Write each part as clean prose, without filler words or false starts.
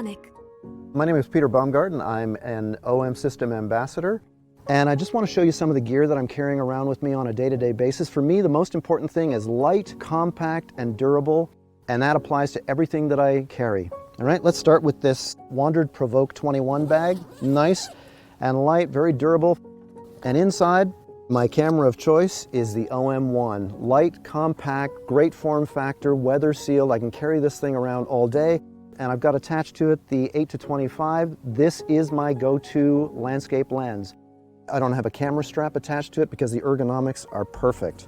Panasonic. My name is Peter Baumgarten. I'm an OM System Ambassador, and I just want to show you some of the gear that I'm carrying around with me on a day-to-day basis. For me, the most important thing is light, compact, and durable, and that applies to everything that I carry. All right, let's start with this Wandered Provoke 21 bag. Nice and light, very durable. And inside, my camera of choice is the OM1. Light, compact, great form factor, weather sealed. I can carry this thing around all day. And I've got attached to it the 8-25. This is my go-to landscape lens. I don't have a camera strap attached to it because the ergonomics are perfect.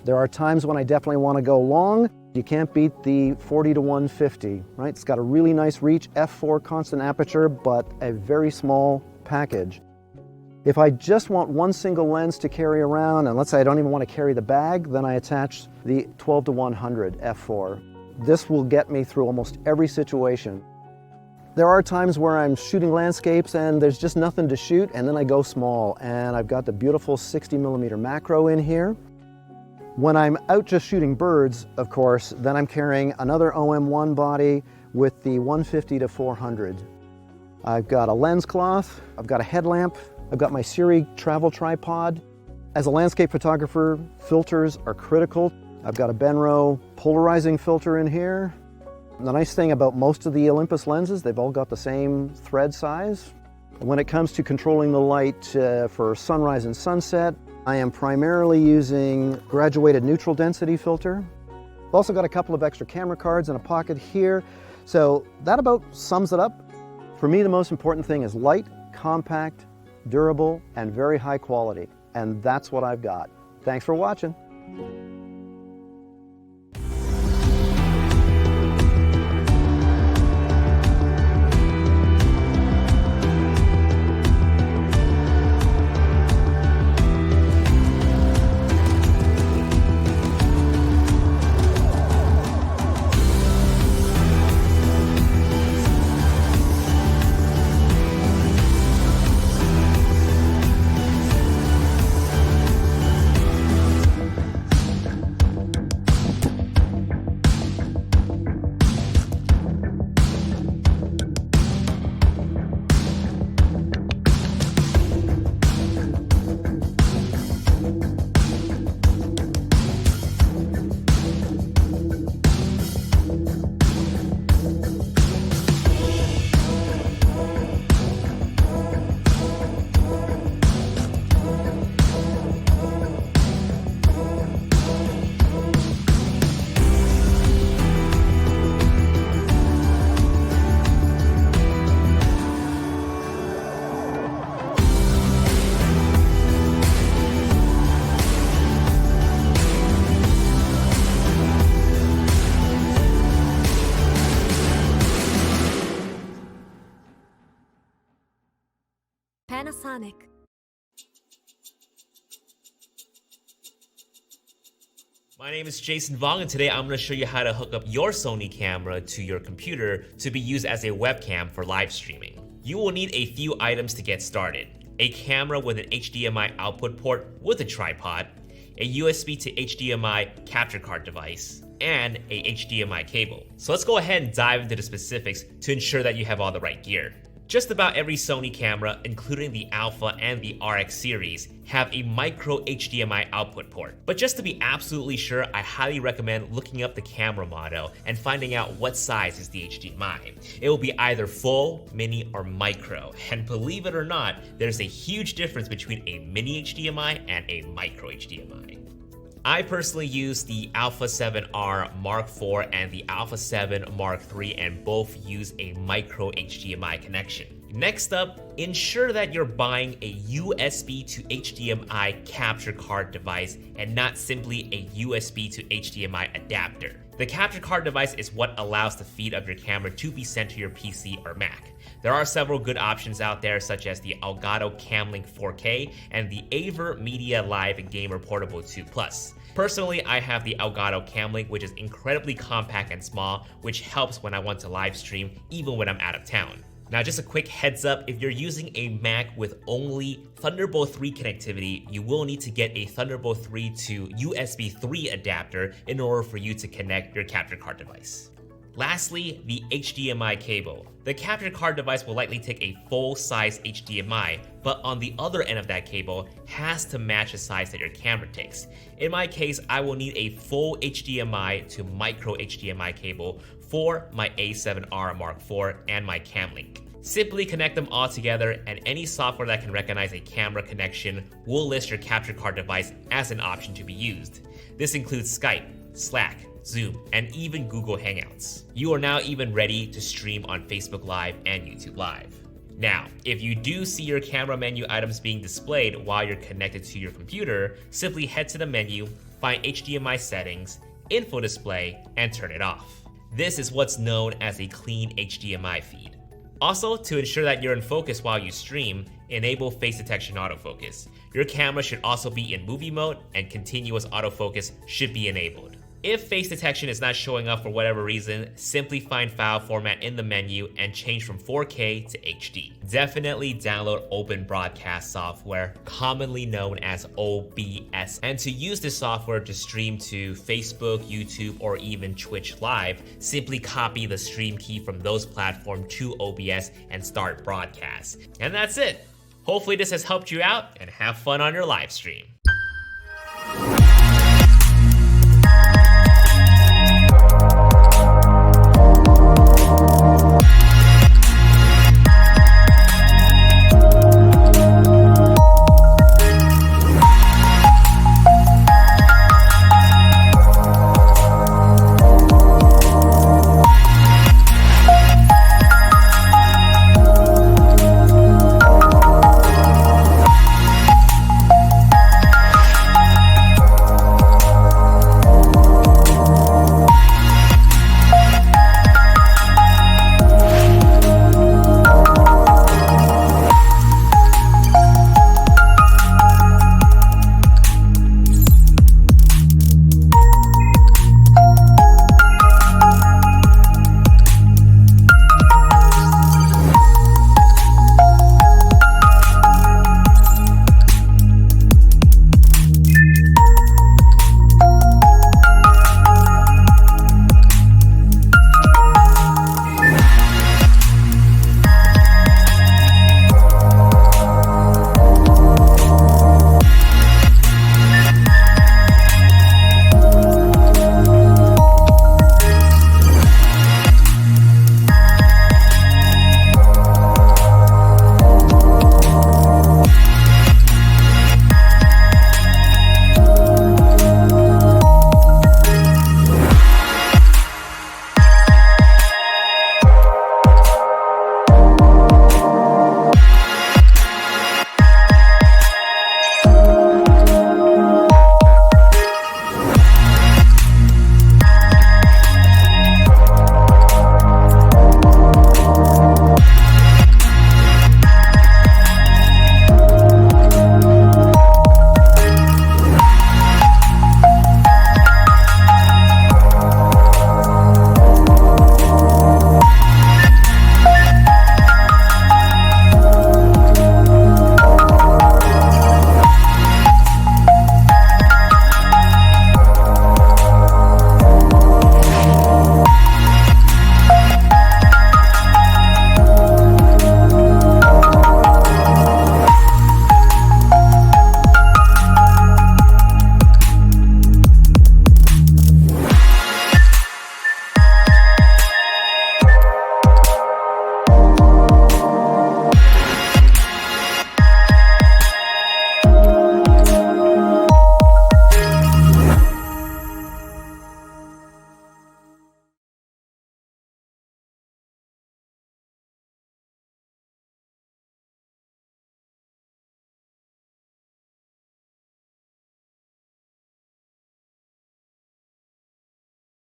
There are times when I definitely want to go long. You can't beat the 40-150, right? It's got a really nice reach, f4 constant aperture, but a very small package. If I just want one single lens to carry around, and let's say I don't even want to carry the bag, then I attach the 12-100 f4. This will get me through almost every situation. There are times where I'm shooting landscapes and there's just nothing to shoot, and then I go small, and I've got the beautiful 60mm macro in here. When I'm out just shooting birds, of course, then I'm carrying another OM1 body with the 150-400. I've got a lens cloth, I've got a headlamp, I've got my Siri travel tripod. As a landscape photographer, filters are critical. I've got a Benro polarizing filter in here. The nice thing about most of the Olympus lenses, they've all got the same thread size. When it comes to controlling the light for sunrise and sunset, I am primarily using graduated neutral density filter. I've also got a couple of extra camera cards in a pocket here. So that about sums it up. For me, the most important thing is light, compact, durable, and very high quality. And that's what I've got. Thanks for watching. Panasonic. My name is Jason Vong, and today I'm going to show you how to hook up your Sony camera to your computer to be used as a webcam for live streaming. You will need a few items to get started: a camera with an HDMI output port with a tripod, a USB to HDMI capture card device, and a HDMI cable. So let's go ahead and dive into the specifics to ensure that you have all the right gear. Just about every Sony camera, including the Alpha and the RX series, have a micro HDMI output port. But just to be absolutely sure, I highly recommend looking up the camera model and finding out what size is the HDMI. It will be either full, mini, or micro. And believe it or not, there's a huge difference between a mini HDMI and a micro HDMI. I personally use the Alpha 7R Mark IV and the Alpha 7 Mark III, and both use a micro HDMI connection. Next up, ensure that you're buying a USB to HDMI capture card device and not simply a USB to HDMI adapter. The capture card device is what allows the feed of your camera to be sent to your PC or Mac. There are several good options out there, such as the Elgato Camlink 4K and the Aver Media Live Gamer Portable 2 Plus. Personally, I have the Elgato Camlink, which is incredibly compact and small, which helps when I want to live stream even when I'm out of town. Now, just a quick heads up, if you're using a Mac with only Thunderbolt 3 connectivity, you will need to get a Thunderbolt 3 to USB 3 adapter in order for you to connect your capture card device. Lastly, the HDMI cable. The capture card device will likely take a full-size HDMI, but on the other end of that cable has to match the size that your camera takes. In my case, I will need a full HDMI to micro HDMI cable for my A7R Mark IV and my CamLink. Simply connect them all together, and any software that can recognize a camera connection will list your capture card device as an option to be used. This includes Skype, Slack, Zoom, and even Google Hangouts. You are now even ready to stream on Facebook Live and YouTube Live. Now, if you do see your camera menu items being displayed while you're connected to your computer, simply head to the menu, find HDMI settings, info display, and turn it off. This is what's known as a clean HDMI feed. Also, to ensure that you're in focus while you stream, enable face detection autofocus. Your camera should also be in movie mode, and continuous autofocus should be enabled. If face detection is not showing up for whatever reason, simply find file format in the menu and change from 4K to HD. Definitely download Open Broadcast software, commonly known as OBS. And to use this software to stream to Facebook, YouTube, or even Twitch Live, simply copy the stream key from those platforms to OBS and start broadcast. And that's it. Hopefully this has helped you out, and have fun on your live stream.